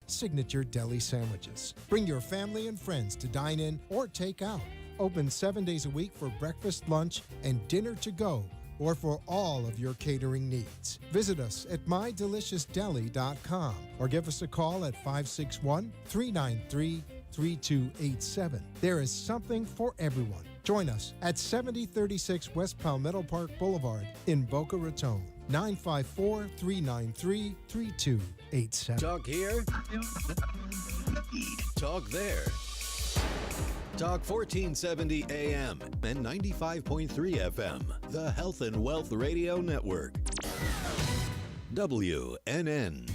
signature deli sandwiches. Bring your family and friends to dine in or take out. Open 7 days a week for breakfast, lunch, and dinner to go, or for all of your catering needs. Visit us at mydeliciousdeli.com or give us a call at 561-393-3287. There is something for everyone. Join us at 7036 West Palmetto Park Boulevard in Boca Raton. 954-393-3287. Talk here. Talk there. Talk 1470 AM and 95.3 FM. The Health and Wealth Radio Network. WNN.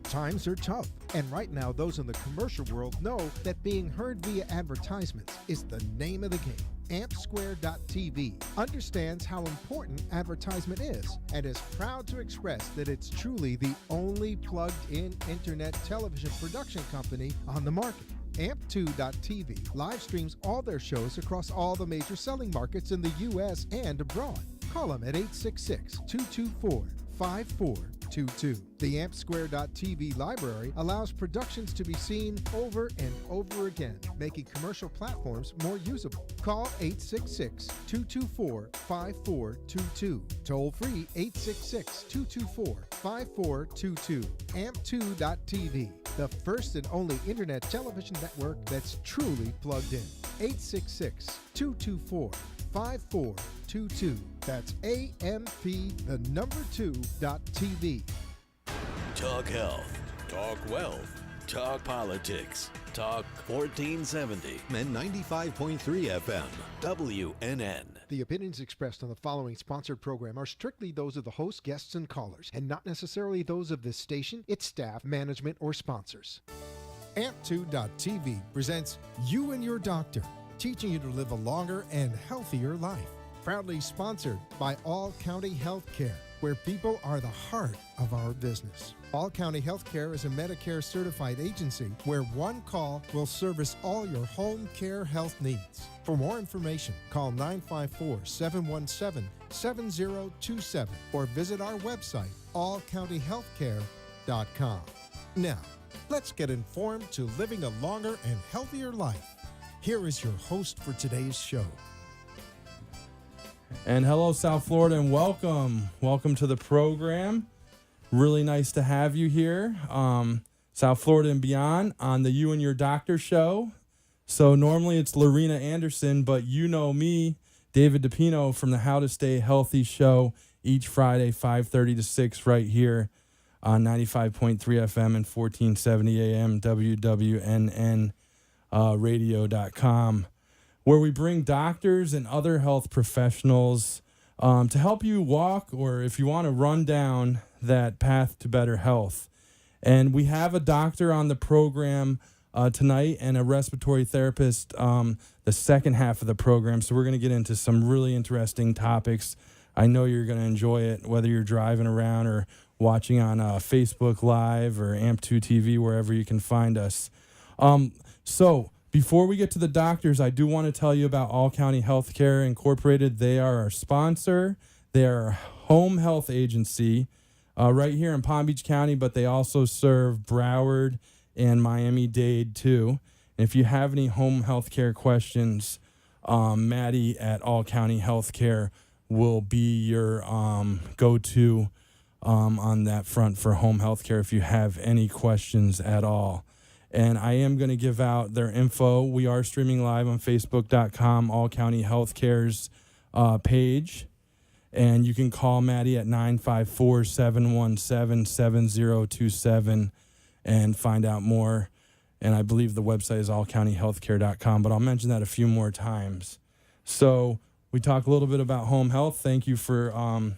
Times are tough, and right now those in the commercial world know that being heard via advertisements is the name of the game. AmpSquare.tv understands how important advertisement is and is proud to express that it's truly the only plugged-in internet television production company on the market. Amp2.tv live streams all their shows across all the major selling markets in the U.S. and abroad. Call them at 866-224-5422. The AmpSquare.tv library allows productions to be seen over and over again, making commercial platforms more usable. Call 866-224-5422. Toll free 866-224-5422. Amp2.tv, the first and only internet television network that's truly plugged in. 866-224-5422. That's AMP2.TV. Talk health. Talk wealth. Talk politics. Talk 1470 and 95.3 FM. WNN. The opinions expressed on the following sponsored program are strictly those of the host, guests, and callers, and not necessarily those of this station, its staff, management, or sponsors. Amp2.tv presents You and Your Doctor, teaching you to live a longer and healthier life. Proudly sponsored by All County Healthcare, where people are the heart of our business. All County Healthcare is a Medicare certified agency where one call will service all your home care health needs. For more information, call 954-717-7027 or visit our website, allcountyhealthcare.com. Now, let's get informed to living a longer and healthier life. Here is your host for today's show. And hello, South Florida, and welcome. Welcome to the program. Really nice to have you here. South Florida and beyond on the You and Your Doctor show. So normally it's Lorena Anderson, but you know me, David DePino from the How to Stay Healthy show each Friday, 5:30 to 6 right here on 95.3 FM and 1470 AM, WWNN radio.com. where we bring doctors and other health professionals to help you walk, or if you want to run down that path to better health. And we have a doctor on the program tonight and a respiratory therapist the second half of the program. So we're going to get into some really interesting topics. I know you're going to enjoy it, whether you're driving around or watching on Facebook Live or Amp2 TV, wherever you can find us. So before we get to the doctors, I do want to tell you about All County Healthcare Incorporated. They are our sponsor. They are a home health agency right here in Palm Beach County, but they also serve Broward and Miami-Dade too. And if you have any home health care questions, Maddie at All County Healthcare will be your go-to on that front for home health care if you have any questions at all. And I am going to give out their info. We are streaming live on Facebook.com, All County Healthcare's page. And you can call Maddie at 954-717-7027 and find out more. And I believe the website is allcountyhealthcare.com, but I'll mention that a few more times. So we talk a little bit about home health. Thank you for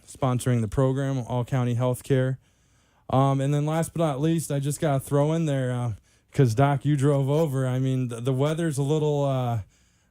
sponsoring the program, All County Healthcare. And then last but not least, I just got to throw in there, because, Doc, you drove over. I mean, the weather's a little, I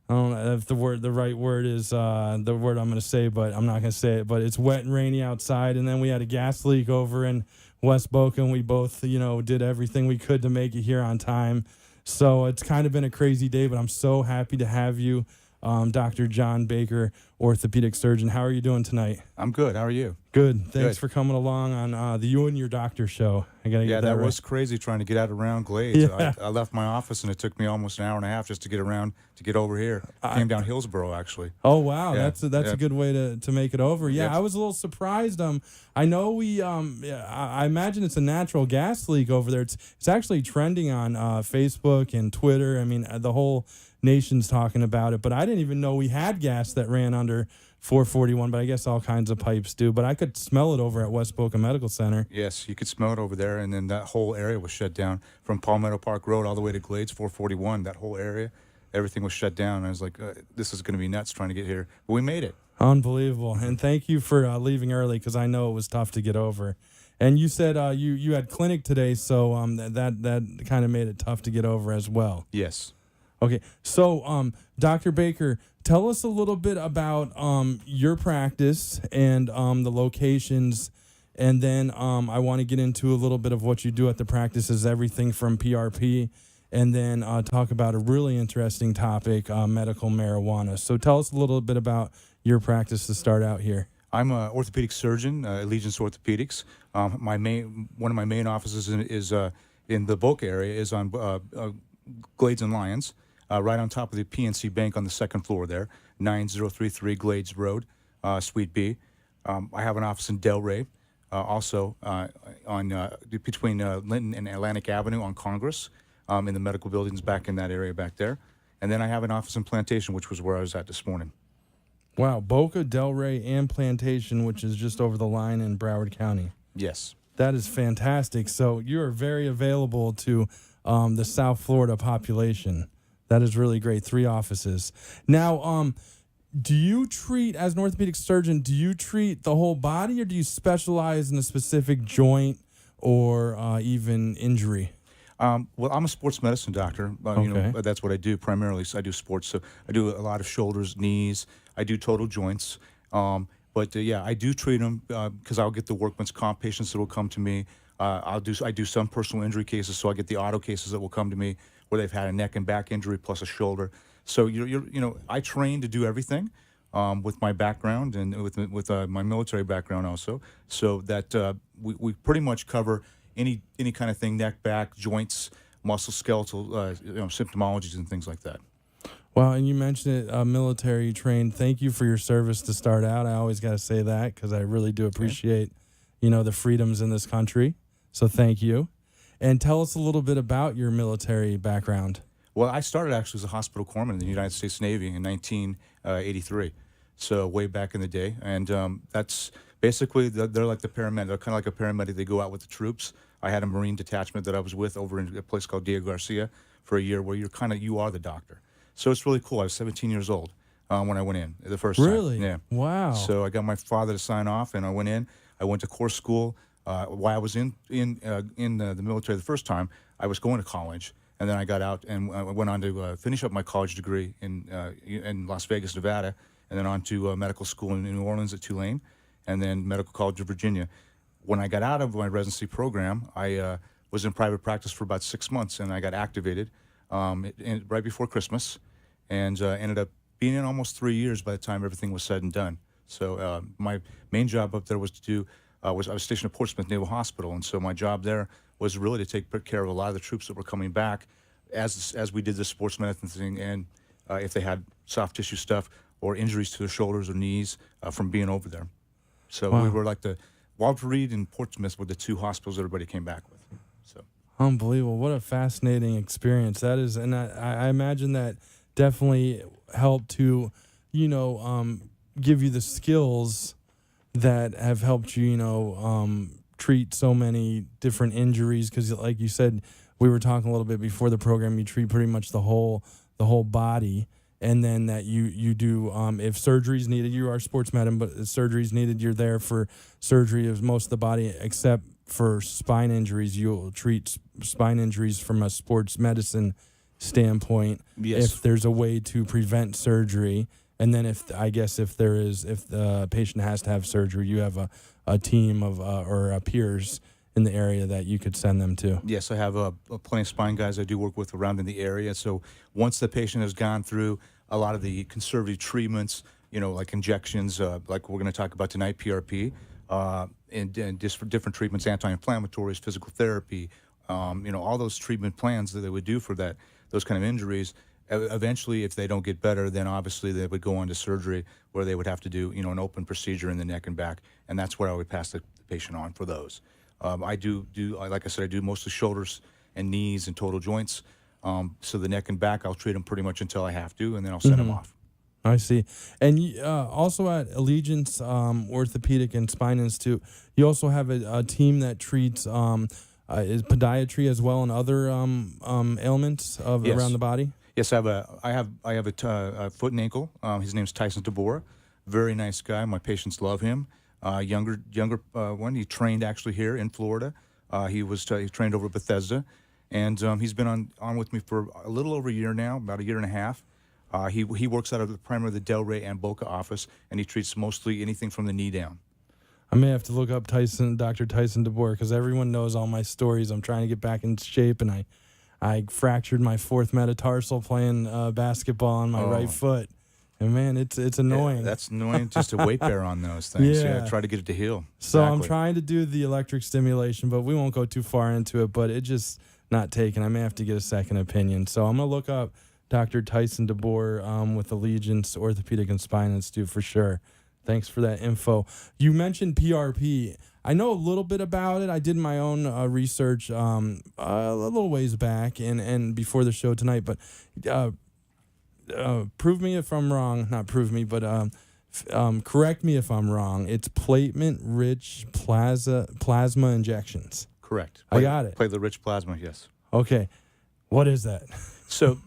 don't know if the right word is the word I'm going to say, but I'm not going to say it. But it's wet and rainy outside, and then we had a gas leak over in West Boca, and we both, did everything we could to make it here on time. So it's kind of been a crazy day, but I'm so happy to have you Dr. John Baker, orthopedic surgeon. How are you doing tonight? I'm good. How are you? Good. Thanks for coming along on the You and Your Doctor show. I gotta get that right. Was crazy trying to get out around Glades. Yeah. I left my office, and it took me almost an hour and a half just to get around to get over here. Came down Hillsborough, actually. Oh wow, Yeah. that's a good way to make it over. Yeah, Yep. I was a little surprised. I know I imagine it's a natural gas leak over there. It's actually trending on Facebook and Twitter. I mean, the whole nation's talking about it, but I didn't even know we had gas that ran under 441, but I guess all kinds of pipes do. But I could smell it over at West Boca Medical Center. Yes, you could smell it over there, and then that whole area was shut down from Palmetto Park Road all the way to Glades 441. That whole area, everything was shut down. And I was like, this is going to be nuts trying to get here. But we made it. Unbelievable. And thank you for leaving early, because I know it was tough to get over. And you said you had clinic today, so that kind of made it tough to get over as well. Yes. Okay, so Dr. Baker, tell us a little bit about your practice and the locations, and then I want to get into a little bit of what you do at the practices, everything from PRP, and then talk about a really interesting topic, medical marijuana. So tell us a little bit about your practice to start out here. I'm an orthopedic surgeon, Allegiance Orthopedics. One of my main offices is in the Boca area, is on Glades and Lyons. Right on top of the PNC Bank on the second floor there, 9033 Glades Road, Suite B. I have an office in Delray, also on between Linton and Atlantic Avenue on Congress, in the medical buildings back in that area back there. And then I have an office in Plantation, which was where I was at this morning. Wow, Boca, Delray, and Plantation, which is just over the line in Broward County. Yes. That is fantastic. So you are very available to the South Florida population. That is really great. 3 offices. Now, do you treat, as an orthopedic surgeon, do you treat the whole body, or do you specialize in a specific joint or even injury? Well, I'm a sports medicine doctor. Okay. You know, that's what I do primarily. So I do sports. So I do a lot of shoulders, knees. I do total joints. But yeah, I do treat them because I'll get the workman's comp patients that will come to me. I do some personal injury cases, so I get the auto cases that will come to me where they've had a neck and back injury plus a shoulder. So I train to do everything with my background and with my military background also. So that we pretty much cover any kind of thing: neck, back, joints, muscle, skeletal, symptomologies and things like that. Wow, and you mentioned it, military trained. Thank you for your service to start out. I always got to say that because I really do appreciate, the freedoms in this country. So thank you. And tell us a little bit about your military background. Well, I started actually as a hospital corpsman in the United States Navy in 1983, so way back in the day. And that's basically, they're like the paramedic. They're kind of like a paramedic. They go out with the troops. I had a Marine detachment that I was with over in a place called Diego Garcia for a year, where you are the doctor. So it's really cool. I was 17 years old when I went in the first time. Really? Yeah. Wow. So I got my father to sign off, and I went in. I went to course school. While I was in the military the first time, I was going to college, and then I got out and I went on to finish up my college degree in Las Vegas, Nevada, and then on to medical school in New Orleans at Tulane, and then Medical College of Virginia. When I got out of my residency program, I was in private practice for about 6 months, and I got activated right before Christmas, and ended up being in almost 3 years by the time everything was said and done. So my main job up there was to do. I was stationed at Portsmouth Naval Hospital, and so my job there was really to take care of a lot of the troops that were coming back as we did the sports medicine thing, and if they had soft tissue stuff or injuries to their shoulders or knees from being over there. So we were like Walter Reed and Portsmouth were the 2 hospitals everybody came back with. So unbelievable. What a fascinating experience that is. And I imagine that definitely helped to, give you the skills that have helped you, treat so many different injuries. Because, like you said, we were talking a little bit before the program. You treat pretty much the whole body, and then that you do. If surgery's needed, you are sports medicine, but if surgery's needed, you're there for surgery of most of the body, except for spine injuries. You'll treat spine injuries from a sports medicine standpoint. Yes. If there's a way to prevent surgery. And then if the patient has to have surgery, you have a team of or peers in the area that you could send them to. Yes, I have plenty of spine guys I do work with around in the area. So once the patient has gone through a lot of the conservative treatments, like injections, like we're going to talk about tonight, PRP, and just for different treatments, anti-inflammatories, physical therapy, all those treatment plans that they would do for those kind of injuries. Eventually, if they don't get better, then obviously they would go on to surgery where they would have to do, an open procedure in the neck and back, and that's where I would pass the patient on for those. I do, like I said, I do mostly shoulders and knees and total joints. So the neck and back, I'll treat them pretty much until I have to, and then I'll send them off. I see. And also at Allegiance Orthopedic and Spine Institute, you also have a team that treats is podiatry as well and other ailments around the body. Yes, I have a foot and ankle. His name's Tyson DeBoer. Very nice guy. My patients love him. Younger one. He trained actually here in Florida. He trained over at Bethesda, and he's been on with me for a little over a year now, about a year and a half. He works out of primarily the Delray and Boca office, and he treats mostly anything from the knee down. I may have to look up Dr. Tyson DeBoer, because everyone knows all my stories. I'm trying to get back in shape, and I fractured my fourth metatarsal playing basketball on my right foot. And, man, it's annoying. Yeah, that's annoying, just a weight bear on those things. Yeah. Try to get it to heal. So Exactly. I'm trying to do the electric stimulation, but we won't go too far into it. But it just not taken. I may have to get a second opinion. So I'm going to look up Dr. Tyson DeBoer with Allegiance Orthopedic and Spine Institute for sure. Thanks for that info. You mentioned PRP. I know a little bit about it. I did my own research a little ways back and before the show tonight. But prove me if I'm wrong. Not prove me, but correct me if I'm wrong. It's platelet-rich plasma injections. Correct. I got it. Platelet-rich plasma, yes. Okay. What is that? So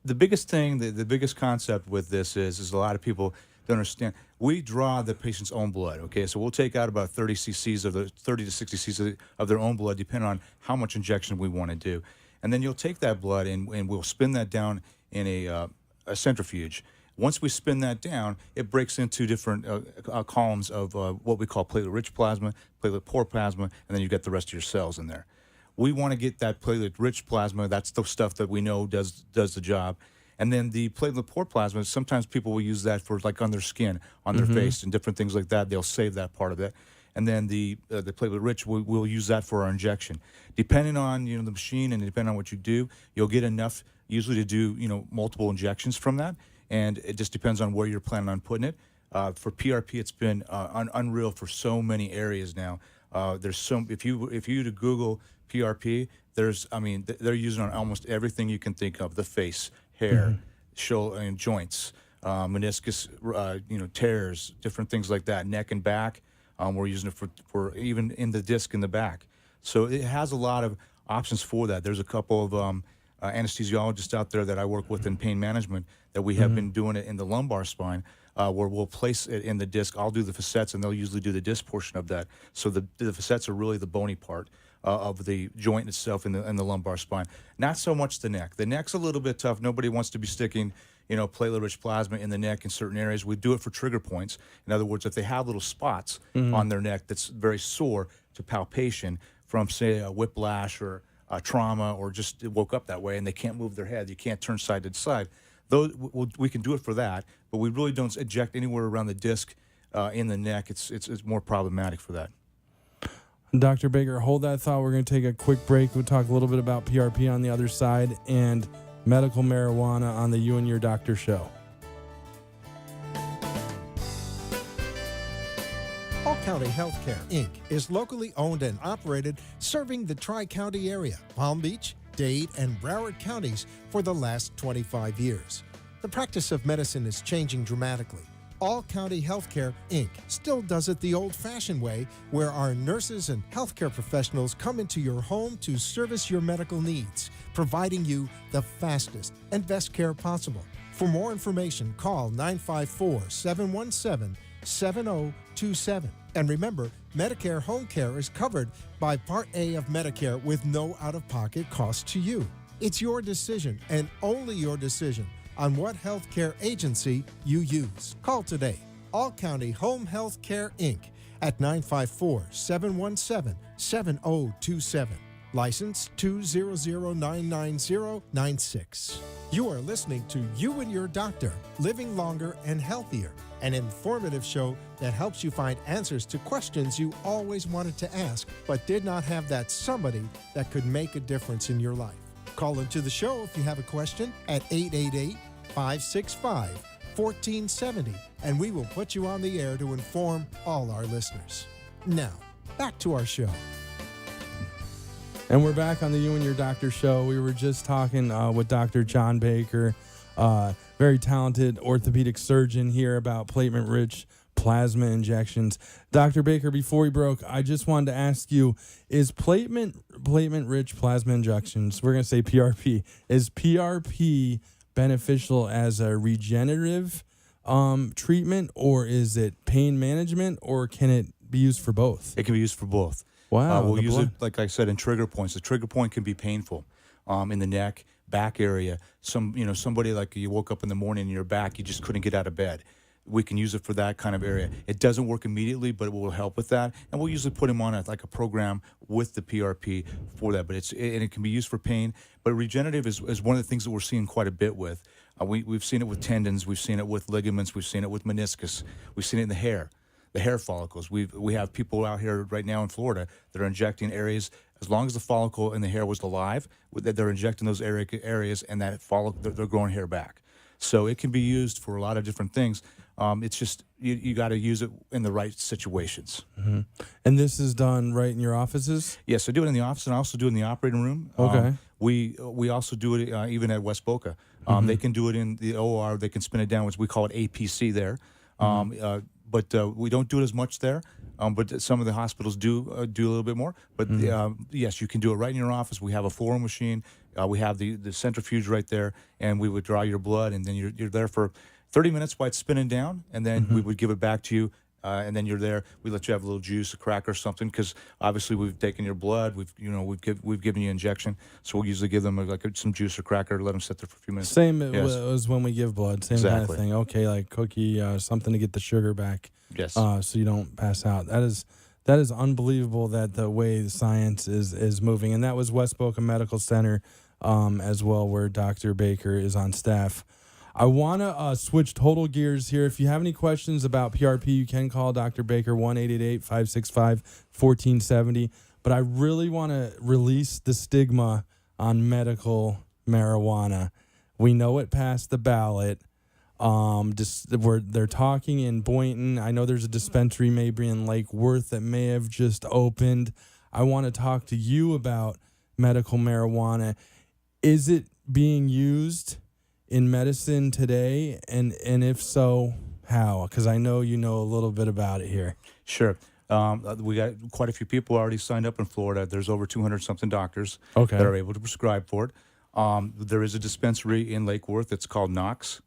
the biggest thing, the biggest concept with this is a lot of people don't understand. We draw the patient's own blood, okay? So we'll take out about 30 to 60 cc's of their own blood, depending on how much injection we want to do. And then you'll take that blood and we'll spin that down in a centrifuge. Once we spin that down, it breaks into different columns of what we call platelet-rich plasma, platelet-poor plasma, and then you get the rest of your cells in there. We want to get that platelet-rich plasma. That's the stuff that we know does the job. And then the platelet-poor plasma, sometimes people will use that for like on their skin, on their face, and different things like that. They'll save that part of it. And then the platelet-rich, we'll use that for our injection. Depending on the machine and depending on what you do, you'll get enough usually to do multiple injections from that. And it just depends on where you're planning on putting it. For PRP, it's been unreal for so many areas now. If you to Google PRP, they're using on almost everything you can think of: the face, hair, shoulder and joints, meniscus, tears, different things like that, neck and back. We're using it for even in the disc in the back. So it has a lot of options for that. There's a couple of anesthesiologists out there that I work with in pain management that we have been doing it in the lumbar spine, where we'll place it in the disc. I'll do the facets, and they'll usually do the disc portion of that. So the facets are really the bony part of the joint itself in the lumbar spine. Not so much the neck. The neck's a little bit tough. Nobody wants to be sticking platelet-rich plasma in the neck in certain areas. We do it for trigger points. In other words, if they have little spots on their neck that's very sore to palpation from, say, a whiplash or a trauma, or just woke up that way and they can't move their head, you can't turn side to side, we can do it for that, but we really don't inject anywhere around the disc in the neck. It's more problematic for that. Dr. Baker, hold that thought. We're going to take a quick break. We'll talk a little bit about PRP on the other side and medical marijuana on the You and Your Doctor show. All County Healthcare, Inc. is locally owned and operated, serving the Tri-County area, Palm Beach, Dade, and Broward counties for the last 25 years. The practice of medicine is changing dramatically. All County Healthcare, Inc. still does it the old-fashioned way, where our nurses and healthcare professionals come into your home to service your medical needs, providing you the fastest and best care possible. For more information, call 954-717-7027. And remember, Medicare Home Care is covered by Part A of Medicare with no out-of-pocket cost to you. It's your decision, and only your decision, on what healthcare agency you use. Call today. All County Home Health Care, Inc. at 954-717-7027. License 20099096. You are listening to You and Your Doctor, Living Longer and Healthier, an informative show that helps you find answers to questions you always wanted to ask but did not have that somebody that could make a difference in your life. Call into the show if you have a question at 888-565-1470, and we will put you on the air to inform all our listeners. Now, back to our show. And we're back on the You and Your Doctor show. We were just talking with Dr. John Baker, very talented orthopedic surgeon here, about platelet-rich plasma injections. Dr. Baker, before we broke, I just wanted to ask you, is platelet-rich plasma injections, we're going to say PRP, is PRP beneficial as a regenerative treatment, or is it pain management, or can it be used for both? It can be used for both. Wow. We'll use it, like I said, in trigger points. The trigger point can be painful in the neck, back area. Somebody like you woke up in the morning in your back, you just couldn't get out of bed. We can use it for that kind of area. It doesn't work immediately, but it will help with that. And we'll usually put them on a program with the PRP for that. But it can be used for pain. But regenerative is one of the things that we're seeing quite a bit with. We've seen it with tendons. We've seen it with ligaments. We've seen it with meniscus. We've seen it in the hair follicles. We have people out here right now in Florida that are injecting areas. As long as the follicle in the hair was alive, they're injecting those areas, and that follicle, they're growing hair back. So it can be used for a lot of different things. It's just you got to use it in the right situations. Mm-hmm. And this is done right in your offices? Yes, I do it in the office, and I also do it in the operating room. Okay. We also do it even at West Boca. They can do it in the OR. They can spin it down, which we call it APC there. But we don't do it as much there. But some of the hospitals do a little bit more. But yes, you can do it right in your office. We have a Forum machine. We have the centrifuge right there, and we would draw your blood, and then you're there for 30 minutes while it's spinning down, and then we would give it back to you. And then you're there. We let you have a little juice, a cracker, or something, because obviously we've taken your blood. We've given you injection, so we'll usually give them some juice or cracker, let them sit there for a few minutes. Same as when we give blood, same kind of thing. Okay, like cookie, something to get the sugar back. Yes. So you don't pass out. That is unbelievable that the way the science is moving, and that was West Boca Medical Center, as well, where Dr. Baker is on staff. I want to switch total gears here. If you have any questions about PRP, you can call Dr. Baker, 1-888-565-1470. But I really want to release the stigma on medical marijuana. We know it passed the ballot. They're talking in Boynton. I know there's a dispensary maybe in Lake Worth that may have just opened. I want to talk to you about medical marijuana. Is it being used in medicine today, and if so, how? Because I know you know a little bit about it here. Sure. We got quite a few people already signed up in Florida. There's over 200-something doctors that are able to prescribe for it. There is a dispensary in Lake Worth. It's called Knox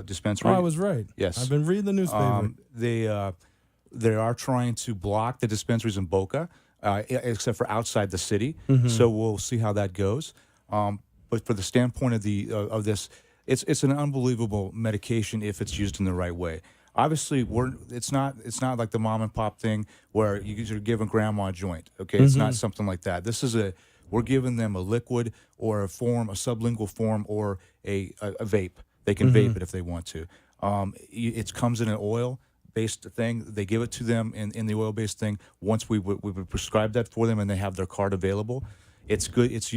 Dispensary. Oh, I was right. Yes. I've been reading the newspaper. They are trying to block the dispensaries in Boca, except for outside the city. Mm-hmm. So we'll see how that goes. But for the standpoint of this, it's an unbelievable medication if it's used in the right way. Obviously, it's not like the mom and pop thing where you're giving grandma a joint. Okay, it's not something like that. We're giving them a liquid or a sublingual form, or a vape. They can vape it if they want to. It comes in an oil-based thing. They give it to them in the oil-based thing. Once we would prescribe that for them, and they have their card available. It's good. It's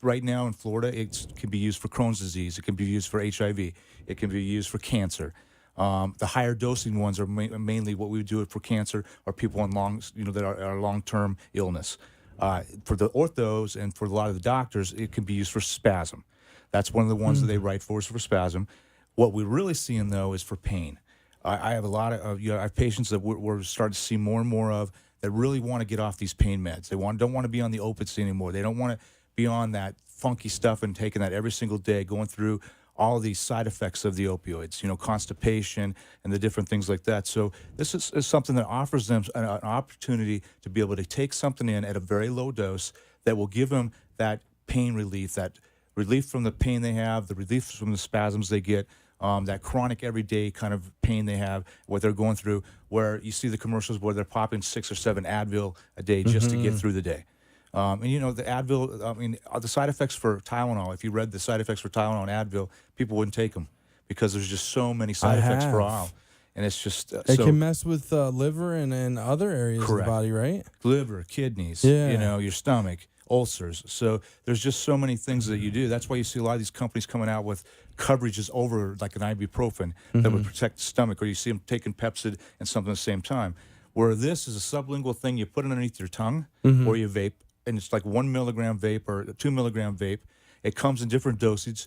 right now in Florida. It can be used for Crohn's disease. It can be used for HIV. It can be used for cancer. The higher dosing ones are mainly what we would do it for cancer, or people on that are long-term illness. For the orthos and for a lot of the doctors, it can be used for spasm. That's one of the ones that they write for, is for spasm. What we're really seeing though is for pain. I have a lot of I have patients that we're starting to see more and more of, that really want to get off these pain meds. They don't want to be on the opiates anymore. They don't want to be on that funky stuff and taking that every single day, going through all these side effects of the opioids, constipation and the different things like that. So this is something that offers them an opportunity to be able to take something in at a very low dose that will give them that pain relief, that relief from the pain they have, the relief from the spasms they get, that chronic everyday kind of pain they have, what they're going through, where you see the commercials where they're popping 6 or 7 Advil a day just to get through the day. And the Advil. I mean, the side effects for Tylenol. If you read the side effects for Tylenol and Advil, people wouldn't take them because there's just so many side effects for all. And it's just it can mess with liver and other areas of the body, right? Liver, kidneys, your stomach, ulcers. So there's just so many things that you do. That's why you see a lot of these companies coming out with coverages over like an ibuprofen that would protect the stomach, or you see them taking Pepsid and something at the same time. Where this is a sublingual thing, you put it underneath your tongue or you vape, and it's like 1 milligram vape or 2 milligram vape. It comes in different dosage.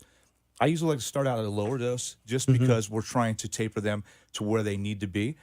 I usually like to start out at a lower dose just because we're trying to taper them to where they need to be.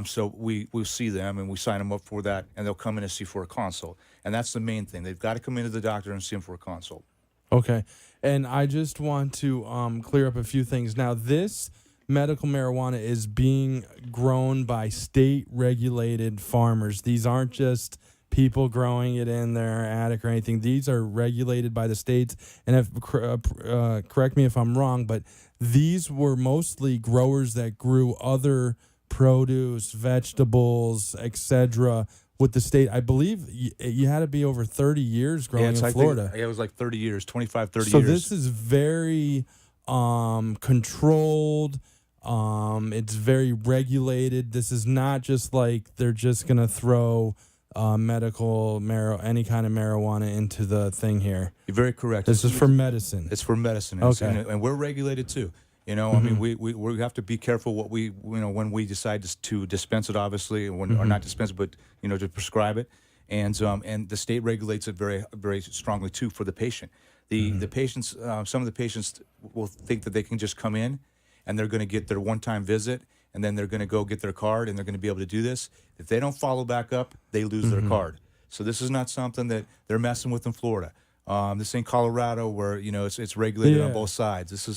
So we see them and we sign them up for that, and they'll come in and see for a consult. And that's the main thing. They've got to come into the doctor and see him for a consult. Okay. And I just want to clear up a few things. Now, this medical marijuana is being grown by state-regulated farmers. These aren't just people growing it in their attic or anything. These are regulated by the states. And if correct me if I'm wrong, but these were mostly growers that grew other produce, vegetables, etc. with the state. I believe you had to be over 30 years growing in Florida. It was like 30 years, 25, 30 years. So this is very controlled. It's very regulated. This is not just like they're just going to throw any kind of marijuana into the thing here. You're very correct. This is for medicine. It's for medicine. Okay. And we're regulated too. I mean, we have to be careful what when we decide to dispense it, obviously, or not dispense it, but to prescribe it, and the state regulates it very, very strongly too for the patient. The patients, some of the patients will think that they can just come in, and they're going to get their one-time visit, and then they're going to go get their card, and they're going to be able to do this. If they don't follow back up, they lose their card. So this is not something that they're messing with in Florida. This ain't Colorado where it's regulated on both sides. This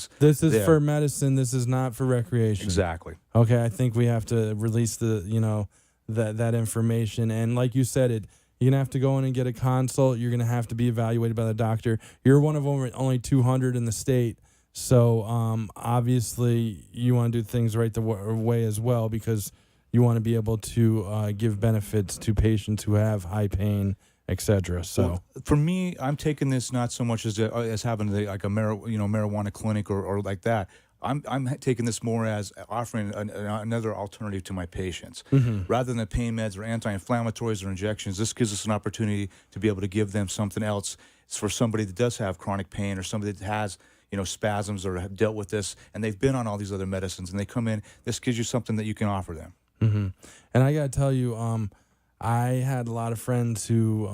is for medicine. This is not for recreation. Exactly. Okay, I think we have to release that information. And like you said, you're gonna have to go in and get a consult. You're gonna have to be evaluated by the doctor. You're one of only 200 in the state, so obviously you want to do things right the way as well, because you want to be able to give benefits to patients who have high pain, etc. So well, for me, I'm taking this not so much as having like a marijuana clinic or like that. I'm taking this more as offering another alternative to my patients. Rather than pain meds or anti-inflammatories or injections, this gives us an opportunity to be able to give them something else. It's for somebody that does have chronic pain, or somebody that has spasms or have dealt with this, and they've been on all these other medicines, and they come in. This gives you something that you can offer them. And I got to tell you, I had a lot of friends who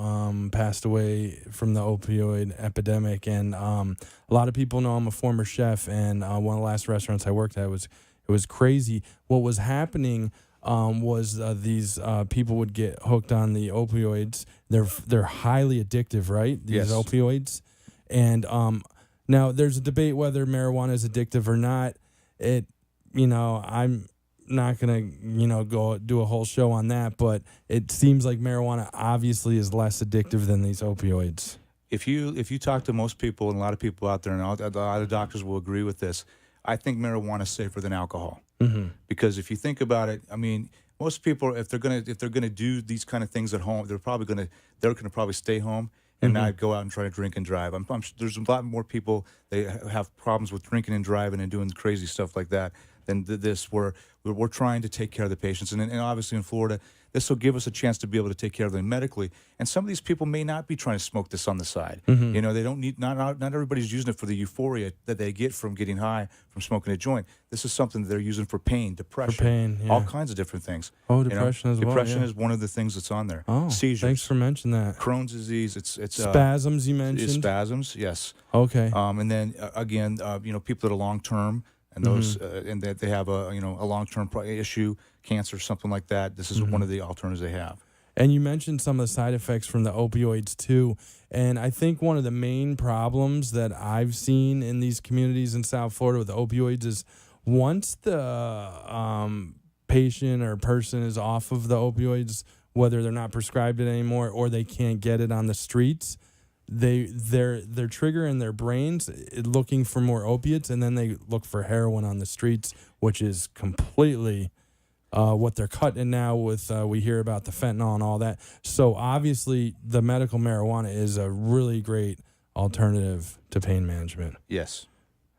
passed away from the opioid epidemic, and a lot of people know I'm a former chef, and one of the last restaurants I worked at it was crazy. What was happening was these people would get hooked on the opioids. They're highly addictive, right? These opioids, and now there's a debate whether marijuana is addictive or not. I'm not gonna go do a whole show on that, but it seems like marijuana obviously is less addictive than these opioids. If you talk to most people, and a lot of people out there, and a lot of doctors will agree with this, I think marijuana is safer than alcohol. Because if you think about it, I mean, most people, if they're gonna do these kind of things at home, they're gonna probably stay home and not go out and try to drink and drive. There's a lot more people that have problems with drinking and driving and doing crazy stuff like that than this. We're trying to take care of the patients, and obviously in Florida, this will give us a chance to be able to take care of them medically. And some of these people may not be trying to smoke this on the side. They don't need. Not everybody's using it for the euphoria that they get from getting high from smoking a joint. This is something that they're using for pain, depression, all kinds of different things. Oh, depression as well. Depression is one of the things that's on there. Oh, seizures. Thanks for mentioning that. Crohn's disease. It's spasms. You mentioned spasms. Yes. Okay. And then again, people that are long term. And those, and that they have a long-term issue, cancer, something like that. This is one of the alternatives they have. And you mentioned some of the side effects from the opioids too. And I think one of the main problems that I've seen in these communities in South Florida with the opioids is once the patient or person is off of the opioids, whether they're not prescribed it anymore or they can't get it on the streets, they're triggering their brains looking for more opiates, and then they look for heroin on the streets, which is completely what they're cutting now with we hear about the fentanyl and all that. So obviously the medical marijuana is a really great alternative to pain management. Yes.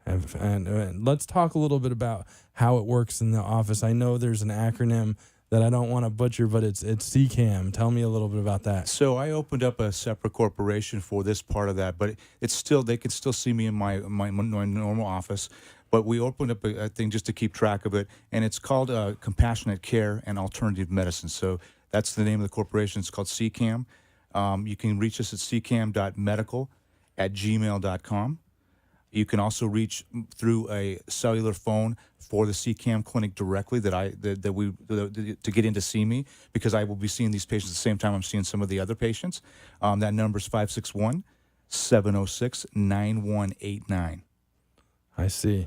And let's talk a little bit about how it works in the office. I know there's an acronym that I don't want to butcher, but it's CCAM. Tell me a little bit about that. So I opened up a separate corporation for this part of that, but it's still, they can still see me in my normal office. But we opened up a thing just to keep track of it, and it's called Compassionate Care and Alternative Medicine. So that's the name of the corporation. It's called CCAM. You can reach us at ccam.medical@gmail.com. You can also reach through a cellular phone for the CCAM clinic directly to get in to see me, because I will be seeing these patients at the same time I'm seeing some of the other patients. That number is 561-706-9189. I see.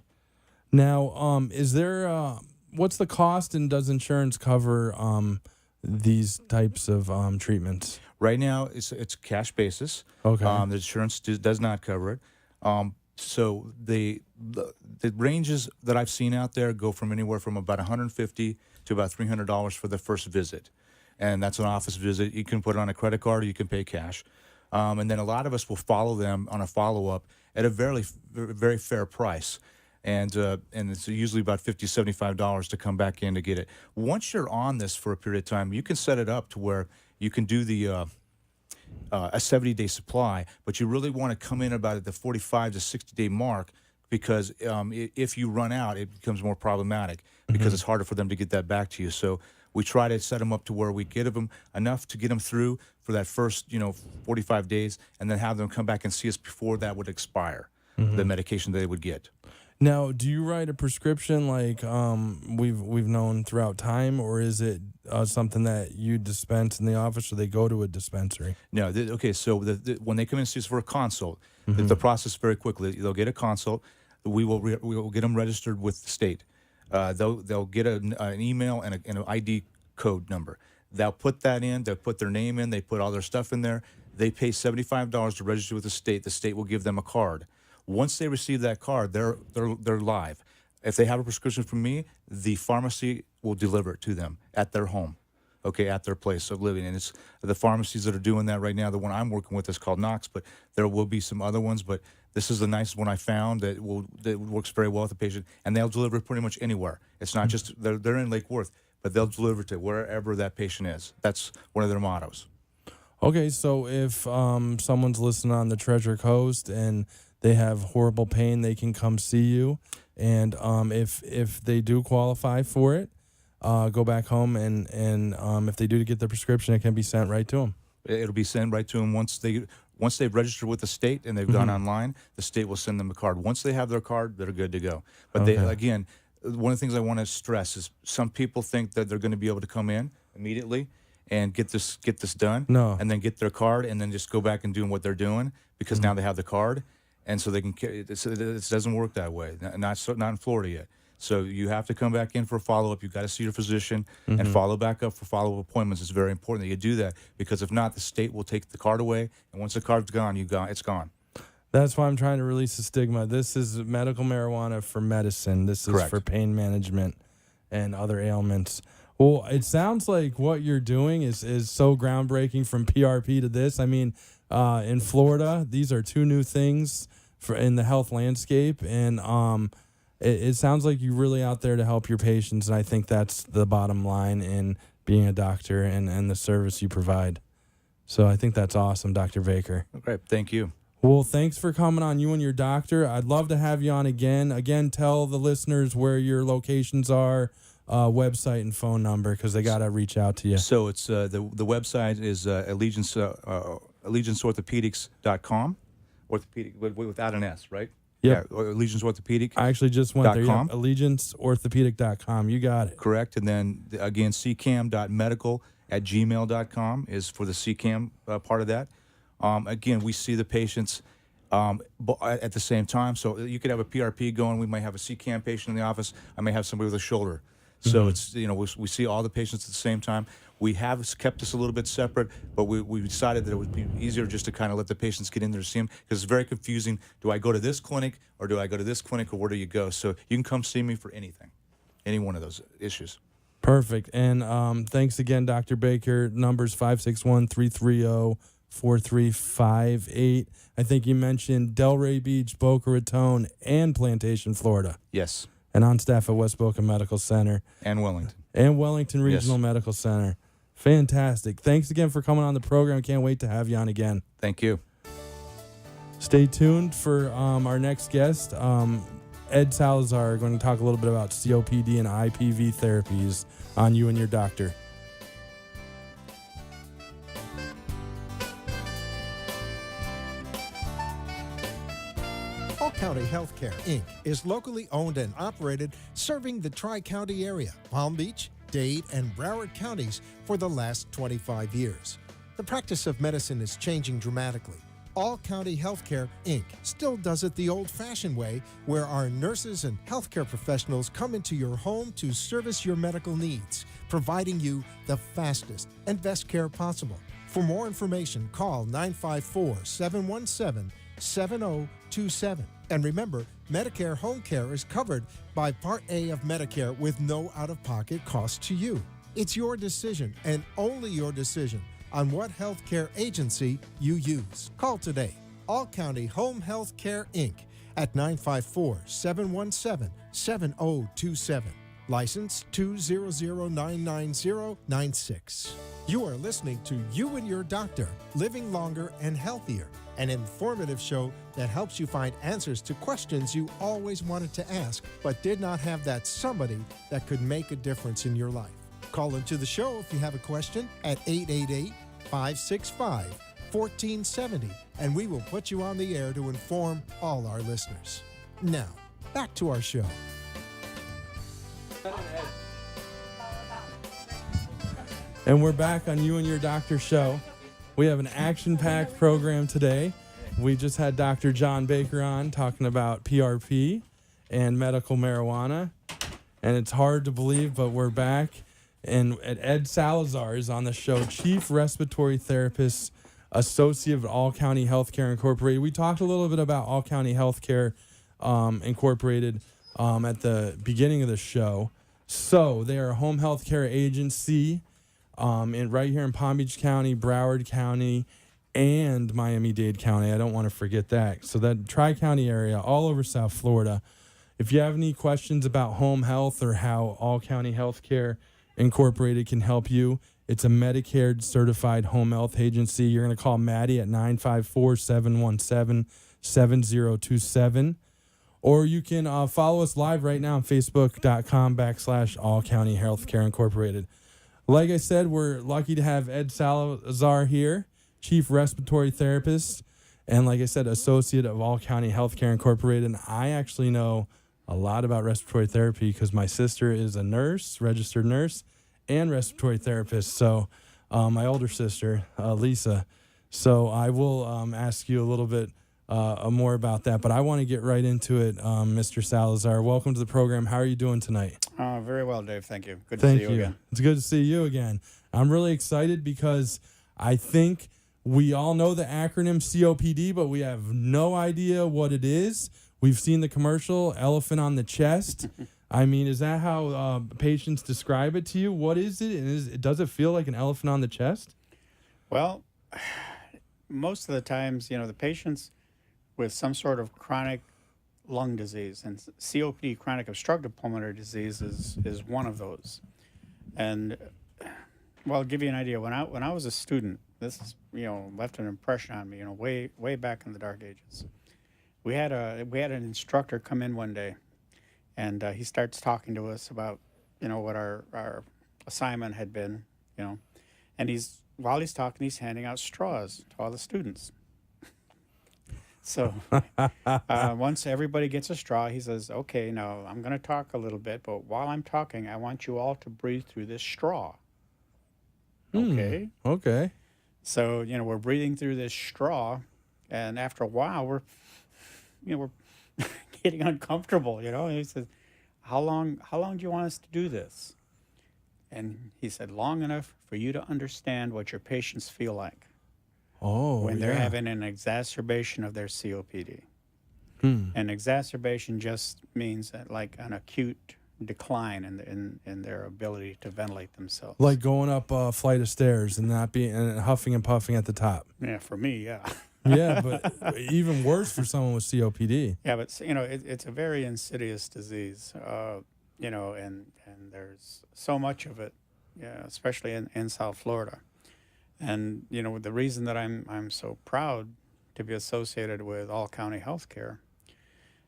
Now, is there what's the cost, and does insurance cover these types of treatments? Right now, it's cash basis. Okay. The insurance does not cover it. So the ranges that I've seen out there go from anywhere from about $150 to about $300 for the first visit, and that's an office visit. You can put it on a credit card, or you can pay cash, and then a lot of us will follow them on a follow-up at a very, very fair price. And it's usually about $50, $75 to come back in to get it. Once you're on this for a period of time, you can set it up to where you can do the a 70-day supply, but you really want to come in about at the 45 to 60-day mark, because if you run out, it becomes more problematic, because it's harder for them to get that back to you. So we try to set them up to where we get them enough to get them through for that first 45 days, and then have them come back and see us before that would expire, the medication that they would get. Now, do you write a prescription like we've known throughout time, or is it something that you dispense in the office, or they go to a dispensary? No. Okay. So when they come in and see us for a consult, the process very quickly. They'll get a consult. We will get them registered with the state. They'll get an email and an ID code number. They'll put that in. They'll put their name in. They put all their stuff in there. They pay $75 to register with the state. The state will give them a card. Once they receive that card, they're live. If they have a prescription from me, the pharmacy will deliver it to them at their home, okay, at their place of living. And it's the pharmacies that are doing that right now. The one I'm working with is called Knox, but there will be some other ones. But this is the nicest one I found that works very well with the patient, and they'll deliver it pretty much anywhere. It's not just they're in Lake Worth, but they'll deliver it to wherever that patient is. That's one of their mottos. Okay, so if someone's listening on the Treasure Coast and they have horrible pain, they can come see you. And if they do qualify for it, go back home, and if they do get the prescription, it can be sent right to them. It'll be sent right to them once they've registered with the state and they've gone online. The state will send them a card. Once they have their card, they're good to go. But they, again, one of the things I want to stress is some people think that they're going to be able to come in immediately and get this done, and then get their card and then just go back and do what they're doing, because now they have the card. And so they can. It doesn't work that way. Not in Florida yet. So you have to come back in for a follow-up. You've got to see your physician and follow back up for follow-up appointments. It's very important that you do that, because if not, the state will take the card away. And once the card's gone, it's gone. That's why I'm trying to release the stigma. This is medical marijuana for medicine. This is for pain management and other ailments. Well, it sounds like what you're doing is so groundbreaking, from PRP to this. I mean, in Florida, these are two new things in the health landscape, and it sounds like you're really out there to help your patients, and I think that's the bottom line in being a doctor and the service you provide. So I think that's awesome, Dr. Baker. Okay, thank you. Well, thanks for coming on, you and your doctor. I'd love to have you on again. Again, tell the listeners where your locations are, website and phone number, because they got to reach out to you. So it's the website is allegianceorthopedics.com. Orthopedic without an S, right? Yep. Yeah, Allegiance Orthopedic. I actually just went there. Yep, allegianceorthopedic.com. You got it. Correct. And then, again, ccam.medical@gmail.com is for the CCAM part of that. Again, we see the patients at the same time. So you could have a PRP going. We might have a CCAM patient in the office. I may have somebody with a shoulder. So it's, we see all the patients at the same time. We have kept this a little bit separate, but we decided that it would be easier just to kind of let the patients get in there to see them, because it's very confusing. Do I go to this clinic, or do I go to this clinic, or where do you go? So you can come see me for anything, any one of those issues. Perfect. And thanks again, Dr. Baker. Numbers 561-330-4358. I think you mentioned Delray Beach, Boca Raton, and Plantation, Florida. Yes. And on staff at West Boca Medical Center. And Wellington. And Wellington Regional Medical Center. Fantastic. Thanks again for coming on the program. Can't wait to have you on again. Thank you. Stay tuned for our next guest. Ed Salazar, going to talk a little bit about COPD and IPV therapies on You and Your Doctor. All County Healthcare, Inc. is locally owned and operated, serving the Tri-County area, Palm Beach, Dade, and Broward counties for the last 25 years. The practice of medicine is changing dramatically. All County Healthcare, Inc. still does it the old-fashioned way, where our nurses and healthcare professionals come into your home to service your medical needs, providing you the fastest and best care possible. For more information, call 954-717-7027. And remember, Medicare Home Care is covered by Part A of Medicare with no out-of-pocket cost to you. It's your decision, and only your decision, on what healthcare agency you use. Call today. All County Home Health Care, Inc. at 954-717-7027. License 200999096. You are listening to You and Your Doctor, Living Longer and Healthier, an informative show that helps you find answers to questions you always wanted to ask, but did not have that somebody that could make a difference in your life. Call into the show if you have a question at 888-565-1470, and we will put you on the air to inform all our listeners. Now, back to our show. And we're back on You and Your Doctor show. We have an action-packed program today. We just had Dr. John Baker on talking about PRP and medical marijuana. And it's hard to believe, but we're back. And Ed Salazar is on the show, Chief Respiratory Therapist, Associate of All County Healthcare Incorporated. We talked a little bit about All County Healthcare Incorporated at the beginning of the show. So they are a home health care agency right here in Palm Beach County, Broward County, and Miami-Dade County. I don't want to forget that. So that Tri-County area, all over South Florida. If you have any questions about home health or how All County Healthcare Incorporated can help you, it's a Medicare certified home health agency. You're going to call Maddie at 954-717-7027. Or you can follow us live right now on Facebook.com/All County Healthcare Incorporated. Like I said, we're lucky to have Ed Salazar here, Chief Respiratory Therapist, and like I said, Associate of All County Healthcare Incorporated. And I actually know a lot about respiratory therapy because my sister is a nurse, registered nurse, and respiratory therapist. So my older sister, Lisa. So I will ask you a little bit more about that, but I want to get right into it. Mr. Salazar, welcome to the program. How are you doing tonight? Very well, Dave. Thank you. Good to see you again. It's good to see you again. I'm really excited because I think we all know the acronym COPD, but we have no idea what it is. We've seen the commercial, elephant on the chest. I mean, is that how patients describe it to you? What is it? And does it feel like an elephant on the chest? Well, most of the times, the patients with some sort of chronic lung disease, and COPD, chronic obstructive pulmonary disease, is one of those. And well, I'll give you an idea. When I was a student, this left an impression on me. Way back in the dark ages, we had an instructor come in one day, and he starts talking to us about what our assignment had been, and while he's talking, he's handing out straws to all the students. So once everybody gets a straw, he says, okay, now I'm going to talk a little bit, but while I'm talking, I want you all to breathe through this straw. Okay. Okay. So, we're breathing through this straw, and after a while, we're getting uncomfortable, And he says, how long do you want us to do this? And he said, long enough for you to understand what your patients feel like. When they're having an exacerbation of their COPD. An exacerbation just means that, like an acute decline in their ability to ventilate themselves. Like going up a flight of stairs and not being and huffing and puffing at the top. Yeah, for me, yeah. Yeah, but even worse for someone with COPD. Yeah, but it's a very insidious disease, and there's so much of it, yeah, especially in South Florida. And the reason that I'm so proud to be associated with All County Healthcare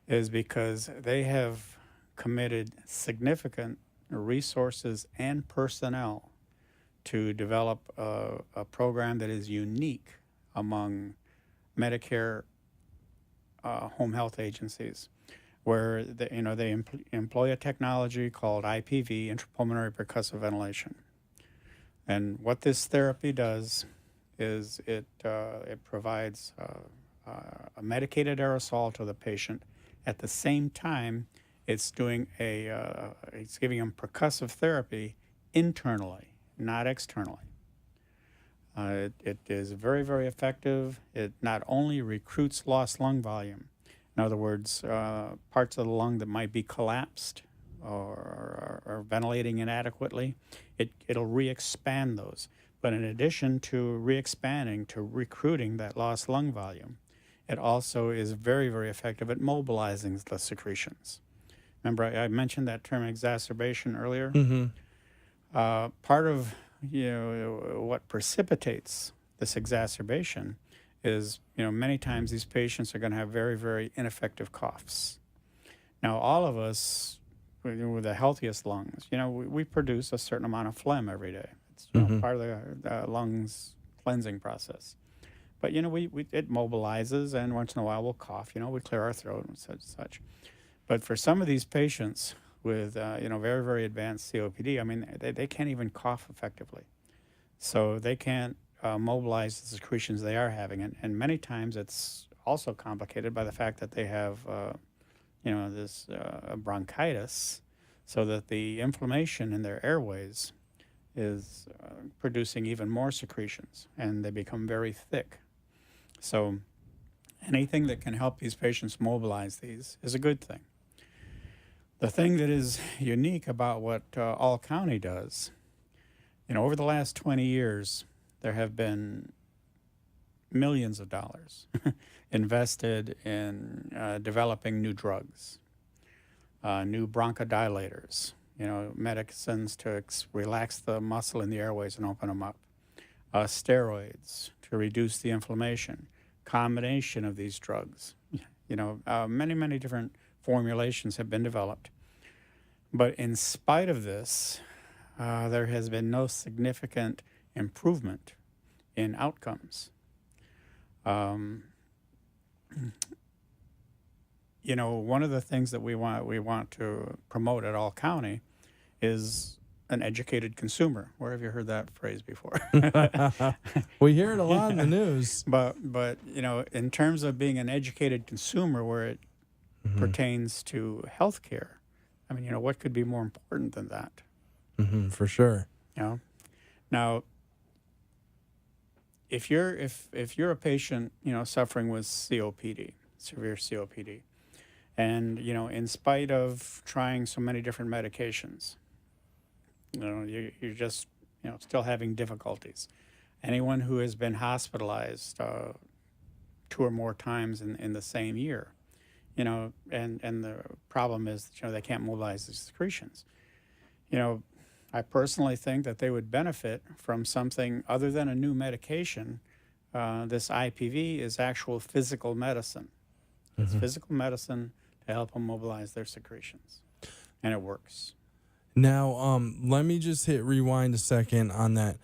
is because they have committed significant resources and personnel to develop a program that is unique among Medicare home health agencies, where they employ a technology called IPV, intrapulmonary percussive ventilation. And what this therapy does is it provides a medicated aerosol to the patient. At the same time, it's doing it's giving them percussive therapy internally, not externally. It is very, very effective. It not only recruits lost lung volume, in other words, parts of the lung that might be collapsed or ventilating inadequately, it'll re-expand those. But in addition to re-expanding, to recruiting that lost lung volume, it also is very, very effective at mobilizing the secretions. Remember, I mentioned that term exacerbation earlier? Mm-hmm. Part of what precipitates this exacerbation is, many times these patients are going to have very, very ineffective coughs. Now, all of us with the healthiest lungs, we produce a certain amount of phlegm every day. It's part of the lungs cleansing process. But, it mobilizes, and once in a while we'll cough, we clear our throat and such. But for some of these patients with, very, very advanced COPD, I mean, they can't even cough effectively. So they can't mobilize the secretions they are having. And many times it's also complicated by the fact that they have, this bronchitis, so that the inflammation in their airways is producing even more secretions, and they become very thick. So anything that can help these patients mobilize these is a good thing. The thing that is unique about what All County does, over the last 20 years, there have been millions of dollars invested in developing new drugs, new bronchodilators, medicines to relax the muscle in the airways and open them up, steroids to reduce the inflammation, combination of these drugs. Many, many different formulations have been developed. But in spite of this, there has been no significant improvement in outcomes. One of the things that we want to promote at All County is an educated consumer. Where have you heard that phrase before? We hear it a lot in the news. But in terms of being an educated consumer, where it pertains to healthcare, I mean, what could be more important than that? For sure. Now, if you're a patient, suffering with COPD, severe COPD, and in spite of trying so many different medications, you're just still having difficulties. Anyone who has been hospitalized 2 or more times in the same year, and the problem is they can't mobilize the secretions. I personally think that they would benefit from something other than a new medication. This IPV is actual physical medicine. It's physical medicine to help them mobilize their secretions, and it works. Now, let me just hit rewind a second on that.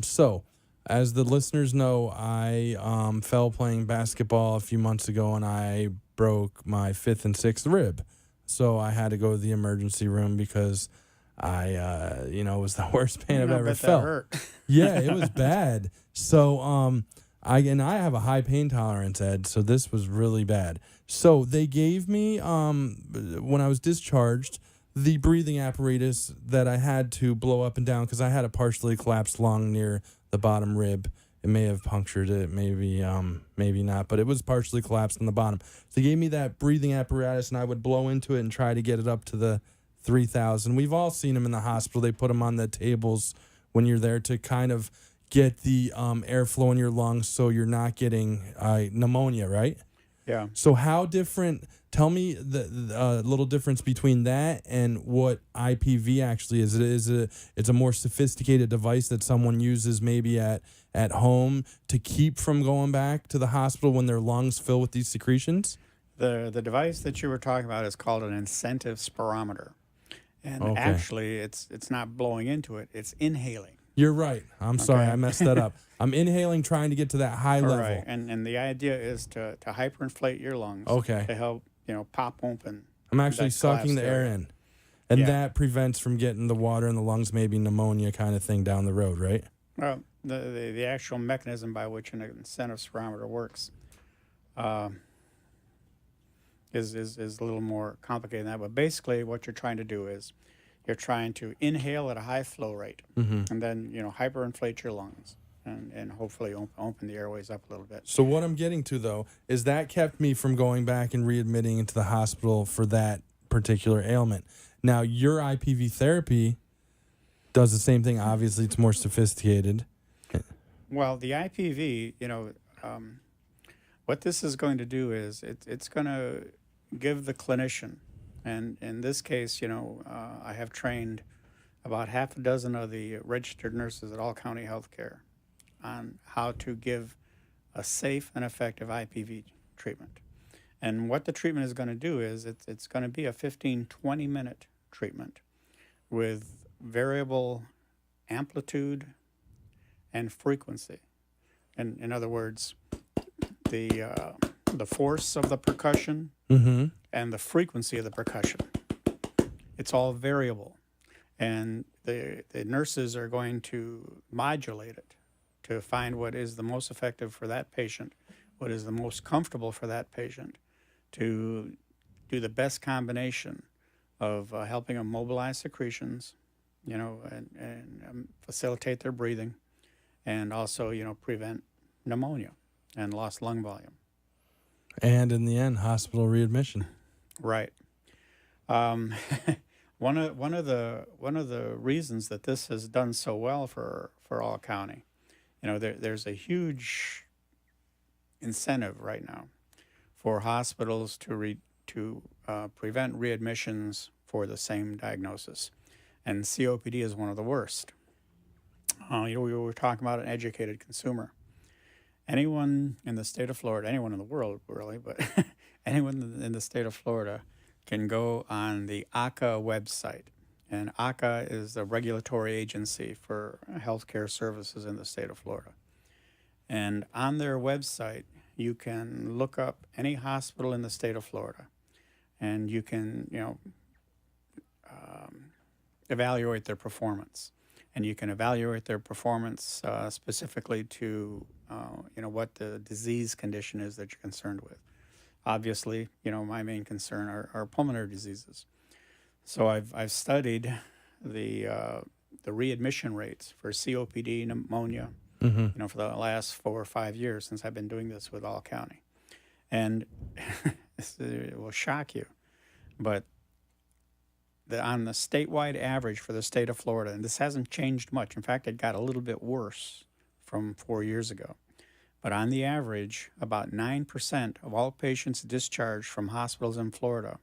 So, as the listeners know, I fell playing basketball a few months ago, and I broke my 5th and 6th rib. So I had to go to the emergency room because I, it was the worst pain I've ever felt. That hurt. Yeah, it was bad. So, I have a high pain tolerance, Ed. So this was really bad. So they gave me, when I was discharged, the breathing apparatus that I had to blow up and down because I had a partially collapsed lung near the bottom rib. It may have punctured it, maybe not, but it was partially collapsed on the bottom. So they gave me that breathing apparatus, and I would blow into it and try to get it up to the 3,000. We've all seen them in the hospital. They put them on the tables when you're there to kind of get the airflow in your lungs so you're not getting pneumonia, right? Yeah. So how different, tell me the little difference between that and what IPV actually is. It's a more sophisticated device that someone uses maybe at home to keep from going back to the hospital when their lungs fill with these secretions? The device that you were talking about is called an incentive spirometer. And Okay. actually, it's not blowing into it, it's inhaling. You're right. I'm sorry, Okay. I messed that up. I'm inhaling, trying to get to that high level. Right. And the idea is to hyperinflate your lungs. Okay. To help, pop open. I'm actually that sucking the collapsed air area. in. And Yeah. that prevents from getting the water in the lungs, maybe pneumonia kind of thing down the road, right? Well, the actual mechanism by which an incentive spirometer works is a little more complicated than that. But basically, what you're trying to do is you're trying to inhale at a high flow rate, and then hyperinflate your lungs, and hopefully open the airways up a little bit. So what I'm getting to, though, is that kept me from going back and readmitting into the hospital for that particular ailment. Now, your IPV therapy does the same thing. Obviously, it's more sophisticated. Well, the IPV, what this is going to do is it's going to give the clinician, and in this case, I have trained about half a dozen of the registered nurses at All County Healthcare on how to give a safe and effective IPV treatment. And what the treatment is going to do is it's going to be a 15, 20-minute treatment with variable amplitude and frequency. And in other words, the force of the percussion and the frequency of the percussion. It's all variable. And the nurses are going to modulate it to find what is the most effective for that patient, what is the most comfortable for that patient, to do the best combination of helping them mobilize secretions, and facilitate their breathing, and also, prevent pneumonia and lost lung volume. And in the end, hospital readmission. Right. One of the reasons that this has done so well for All County, there's a huge incentive right now for hospitals to prevent readmissions for the same diagnosis, and COPD is one of the worst. We were talking about an educated consumer. Anyone in the state of Florida, anyone in the world really, but anyone in the state of Florida can go on the ACA website. And ACA is the regulatory agency for healthcare services in the state of Florida. And on their website, you can look up any hospital in the state of Florida, and you can, evaluate their performance. And you can evaluate their performance specifically to, what the disease condition is that you're concerned with. Obviously, my main concern are pulmonary diseases. So I've studied the readmission rates for COPD, pneumonia, for the last 4 or 5 years since I've been doing this with All County. And it will shock you, but on the statewide average for the state of Florida, and this hasn't changed much. In fact, it got a little bit worse from 4 years ago. But on the average, about 9% of all patients discharged from hospitals in Florida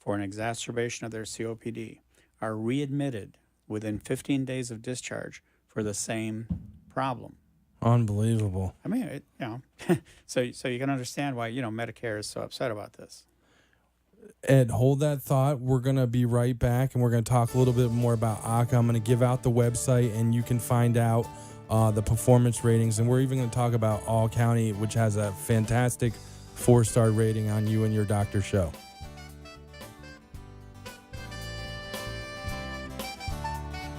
for an exacerbation of their COPD are readmitted within 15 days of discharge for the same problem. Unbelievable. I mean, so you can understand why, Medicare is so upset about this. Ed, hold that thought. We're going to be right back, and we're going to talk a little bit more about ACA. I'm going to give out the website, and you can find out the performance ratings. And we're even going to talk about All County, which has a fantastic 4-star rating on you and your doctor show.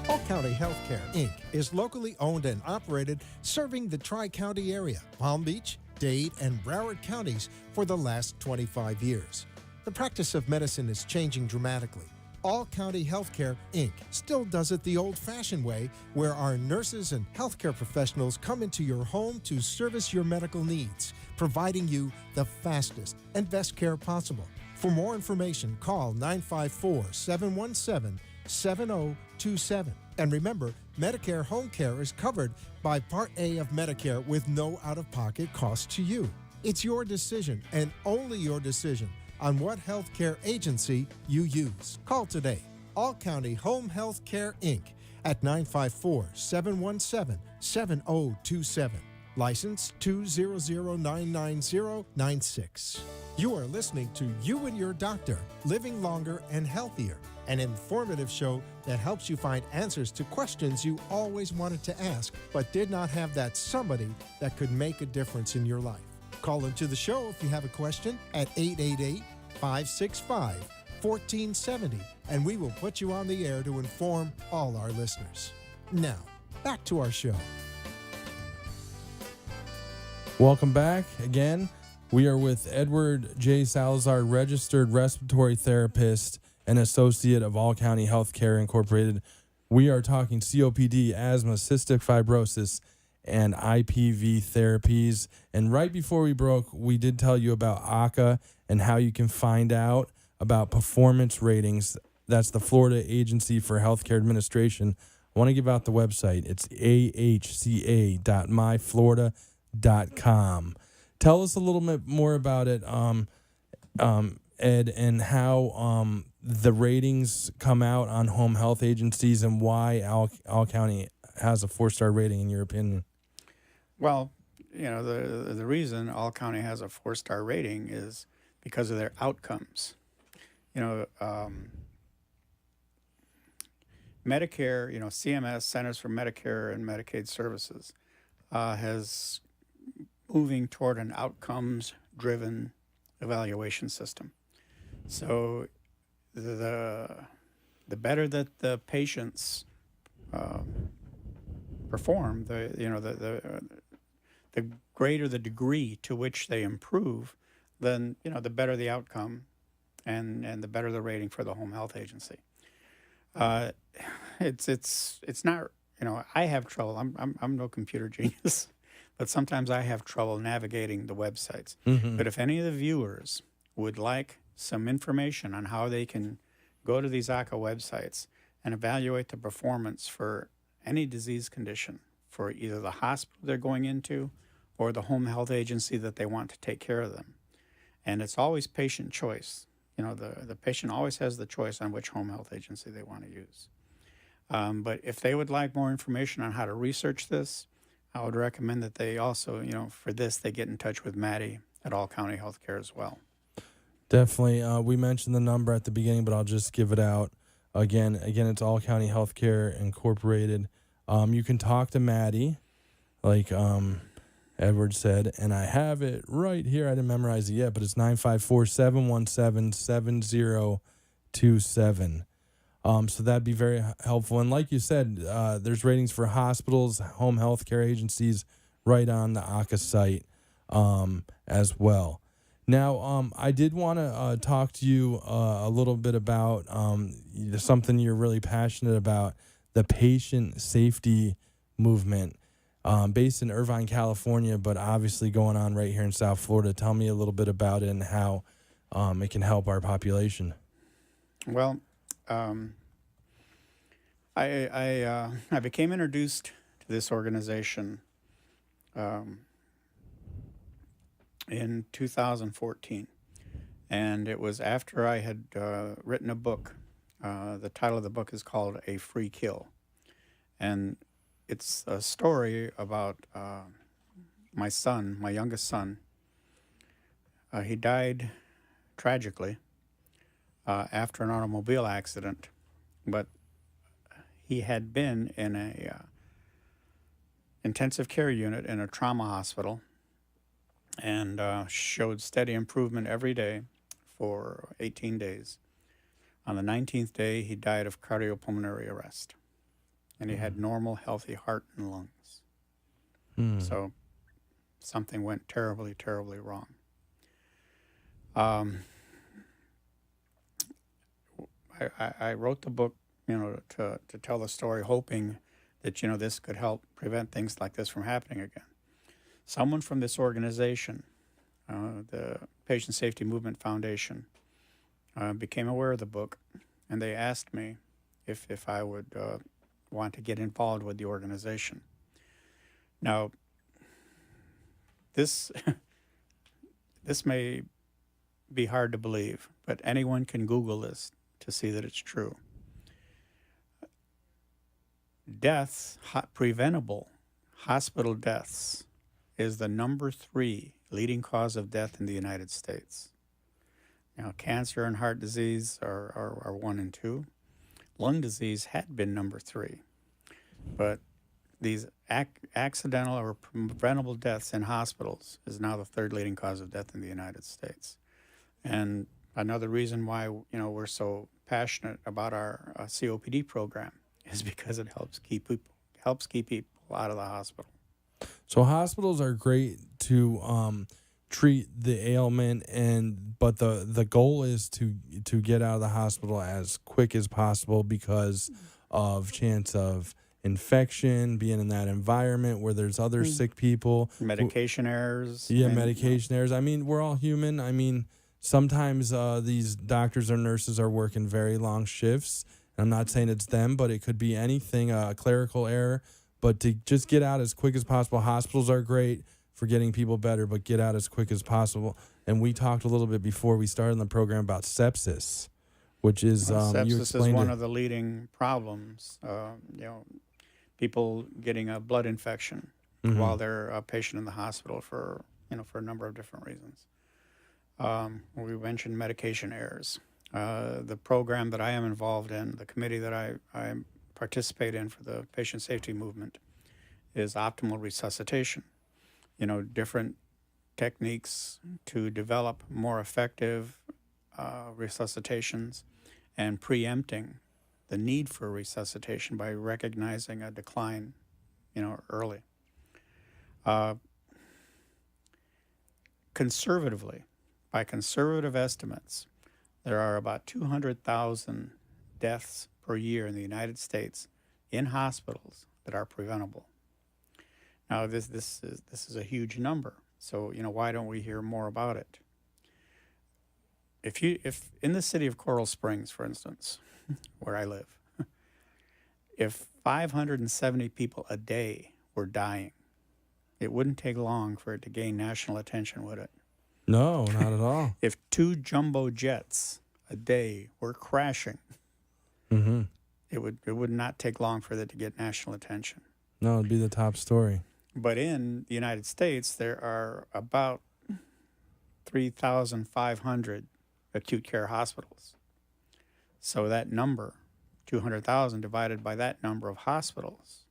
All County Healthcare, Inc. is locally owned and operated, serving the Tri-County area, Palm Beach, Dade, and Broward counties for the last 25 years. The practice of medicine is changing dramatically. All County Healthcare, Inc. still does it the old-fashioned way, where our nurses and healthcare professionals come into your home to service your medical needs, providing you the fastest and best care possible. For more information, call 954-717-7027. And remember, Medicare Home Care is covered by Part A of Medicare with no out-of-pocket cost to you. It's your decision and only your decision on what healthcare agency you use. Call today. All County Home Health Care, Inc. at 954-717-7027. License 200999096. You are listening to You and Your Doctor, Living Longer and Healthier, an informative show that helps you find answers to questions you always wanted to ask but did not have that somebody that could make a difference in your life. Call into the show if you have a question at 888-565-1470, and we will put you on the air to inform all our listeners. Now, back to our show. Welcome back again. We are with Edward J. Salazar, registered respiratory therapist and associate of All County Healthcare Incorporated. We are talking COPD, asthma, cystic fibrosis, and IPV therapies. And right before we broke, we did tell you about ACA and how you can find out about performance ratings. That's the Florida Agency for Healthcare Administration. I want to give out the website. It's ahca.myflorida.com. Tell us a little bit more about it, Ed, and how the ratings come out on home health agencies and why All County has a 4-star rating, in your opinion. Well, the reason All County has a 4-star rating is because of their outcomes. Medicare, CMS, Centers for Medicare and Medicaid Services, has moving toward an outcomes-driven evaluation system. So the better that the patients perform, the greater the degree to which they improve, then the better the outcome, and the better the rating for the home health agency. It's not, I have trouble. I'm no computer genius, but sometimes I have trouble navigating the websites. Mm-hmm. But if any of the viewers would like some information on how they can go to these ACA websites and evaluate the performance for any disease condition for either the hospital they're going into or the home health agency that they want to take care of them. And it's always patient choice. The patient always has the choice on which home health agency they want to use. But if they would like more information on how to research this, I would recommend that they also, for this, they get in touch with Maddie at All County Healthcare as well. Definitely. We mentioned the number at the beginning, but I'll just give it out again. Again, it's All County Healthcare Incorporated. You can talk to Maddie, like Edward said, and I have it right here. I didn't memorize it yet, but it's 954-717-7027. So that'd be very helpful. And like you said, there's ratings for hospitals, home health care agencies right on the ACA site as well. Now, I did want to talk to you a little bit about something you're really passionate about, the patient safety movement, based in Irvine, California, but obviously going on right here in South Florida. Tell me a little bit about it and how it can help our population. Well, I became introduced to this organization in 2014, and it was after I had written a book. The title of the book is called A Free Kill, and it's a story about my son, my youngest son. He died tragically after an automobile accident, but he had been in a intensive care unit in a trauma hospital and showed steady improvement every day for 18 days. On the 19th day, he died of cardiopulmonary arrest, and he had normal, healthy heart and lungs. So something went terribly, terribly wrong. I wrote the book, to tell the story, hoping that, this could help prevent things like this from happening again. Someone from this organization, the Patient Safety Movement Foundation, became aware of the book, and they asked me if I would want to get involved with the organization. Now, this this may be hard to believe, but anyone can Google this to see that it's true. Deaths, preventable hospital deaths, is the number 3 leading cause of death in the United States. Now, cancer and heart disease are 1 and 2. Lung disease had been number 3. But these accidental or preventable deaths in hospitals is now the 3rd leading cause of death in the United States. And another reason why we're so passionate about our COPD program is because it helps keep people out of the hospital. So hospitals are great to treat the ailment, but the goal is to get out of the hospital as quick as possible because of chance of infection, being in that environment where there's other sick people. Medication errors. Yeah, medication errors. I mean, we're all human. I mean, sometimes these doctors or nurses are working very long shifts. I'm not saying it's them, but it could be anything, a clerical error. But to just get out as quick as possible. Hospitals are great for getting people better, but get out as quick as possible. And we talked a little bit before we started the program about sepsis, which is sepsis is one of the leading problems. People getting a blood infection while they're a patient in the hospital for a number of different reasons. We mentioned medication errors. The program that I am involved in, the committee that I participate in for the patient safety movement, is optimal resuscitation. Different techniques to develop more effective resuscitations and preempting the need for resuscitation by recognizing a decline, early. Conservatively, by conservative estimates, there are about 200,000 deaths per year in the United States in hospitals that are preventable. Now, this is a huge number. So, why don't we hear more about it? If in the city of Coral Springs, for instance, where I live, if 570 people a day were dying, it wouldn't take long for it to gain national attention, would it? No, not at all. If 2 jumbo jets a day were crashing, it would not take long for it to get national attention. No, it'd be the top story. But in the United States, there are about 3,500 acute care hospitals. So that number, 200,000 divided by that number of hospitals,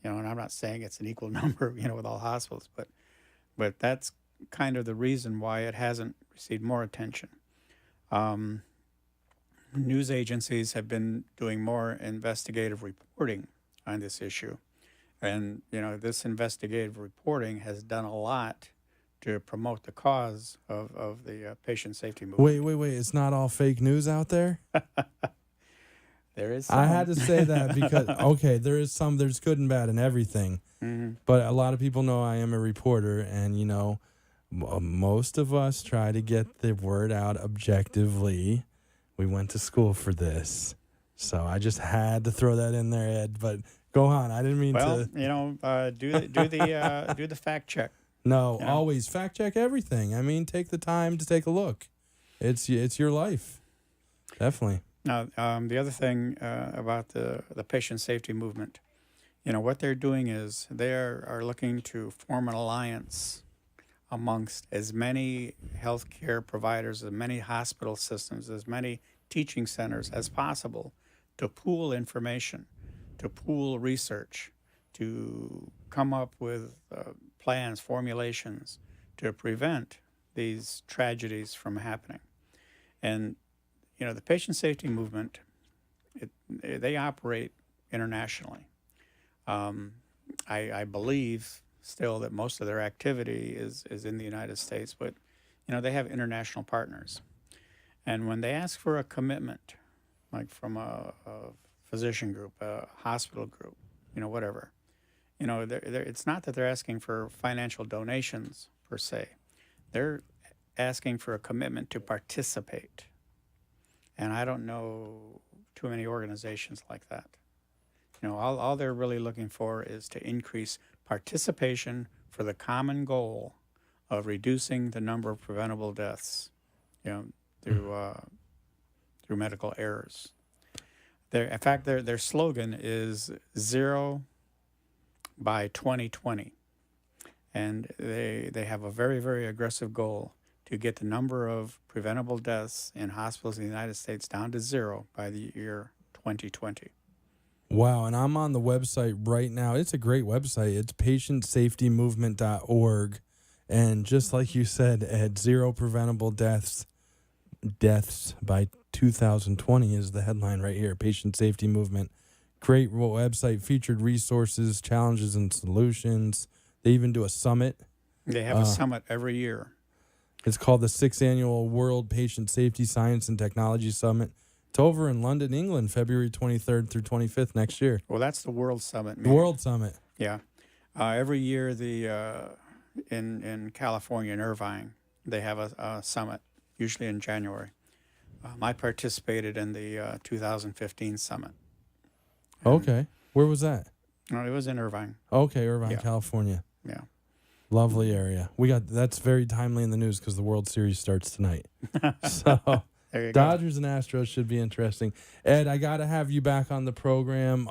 and I'm not saying it's an equal number, with all hospitals, but that's kind of the reason why it hasn't received more attention. News agencies have been doing more investigative reporting on this issue. And, this investigative reporting has done a lot to promote the cause of the patient safety movement. Wait. It's not all fake news out there? There is some. I had to say that because, okay, there's good and bad in everything. But a lot of people know I am a reporter, and, most of us try to get the word out objectively. We went to school for this. So I just had to throw that in there, Ed, but go on. I didn't mean to. Do the fact check. No, always fact check everything. I mean, take the time to take a look. It's your life. Definitely. Now, the other thing about the patient safety movement, what they're doing is they are looking to form an alliance amongst as many healthcare providers, as many hospital systems, as many teaching centers as possible to pool information, to pool research, to come up with plans, formulations to prevent these tragedies from happening. And, the patient safety movement, they operate internationally. I believe still that most of their activity is in the United States, but, they have international partners. And when they ask for a commitment, like from a physician group, a hospital group, whatever, it's not that they're asking for financial donations per se. They're asking for a commitment to participate And I don't know too many organizations like that. You know, all they're really looking for is to increase participation for the common goal of reducing the number of preventable deaths, you know, through medical errors. In fact, their slogan is 0 by 2020. And they have a very, very aggressive goal to get the number of preventable deaths in hospitals in the United States down to 0 by the year 2020. Wow, and I'm on the website right now. It's a great website. It's patientsafetymovement.org. And just like you said, Ed, 0 preventable deaths by 2020 is the headline right here. Patient Safety Movement. Great website, featured resources, challenges, and solutions. They even do a summit. They have a summit every year. It's called the 6th Annual World Patient Safety Science and Technology Summit. It's over in London, England, February 23rd through 25th next year. Well, that's the World Summit. The World Summit. Yeah. Every year, in California, in Irvine, they have a summit, usually in January. I participated in the 2015 summit. Okay. Where was that? No, it was in Irvine. Okay, Irvine, Yeah. California. Yeah. Lovely area. That's very timely in the news because the World Series starts tonight. So There you Dodgers and Astros should be interesting. Ed, I got to have you back on the program.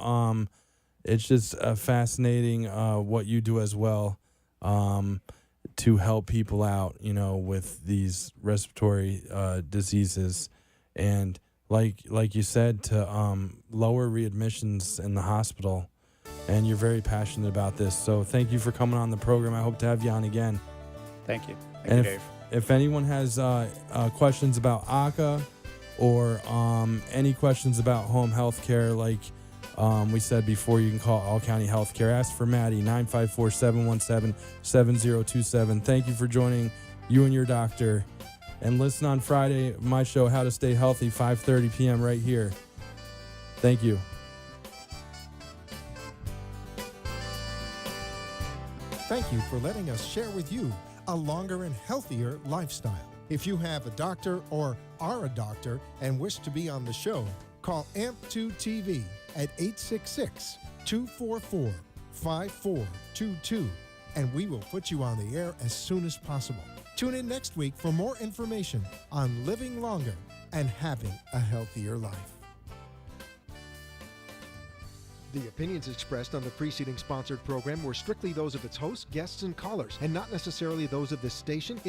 It's just fascinating what you do as well to help people out, you know, with these respiratory diseases, and like you said, to lower readmissions in the hospital. And you're very passionate about this. So thank you for coming on the program. I hope to have you on again. Thank you. Thank And you, Dave. if anyone has questions about ACA or any questions about home health care, like we said before, you can call All County Healthcare. Ask for Maddie, 954-717-7027. Thank you for joining you and your doctor. And listen on Friday, my show, How to Stay Healthy, 5:30 p.m. right here. Thank you. Thank you for letting us share with you a longer and healthier lifestyle. If you have a doctor or are a doctor and wish to be on the show, call AMP2 TV at 866-244-5422, and we will put you on the air as soon as possible. Tune in next week for more information on living longer and having a healthier life. The opinions expressed on the preceding sponsored program were strictly those of its hosts, guests, and callers, and not necessarily those of this station.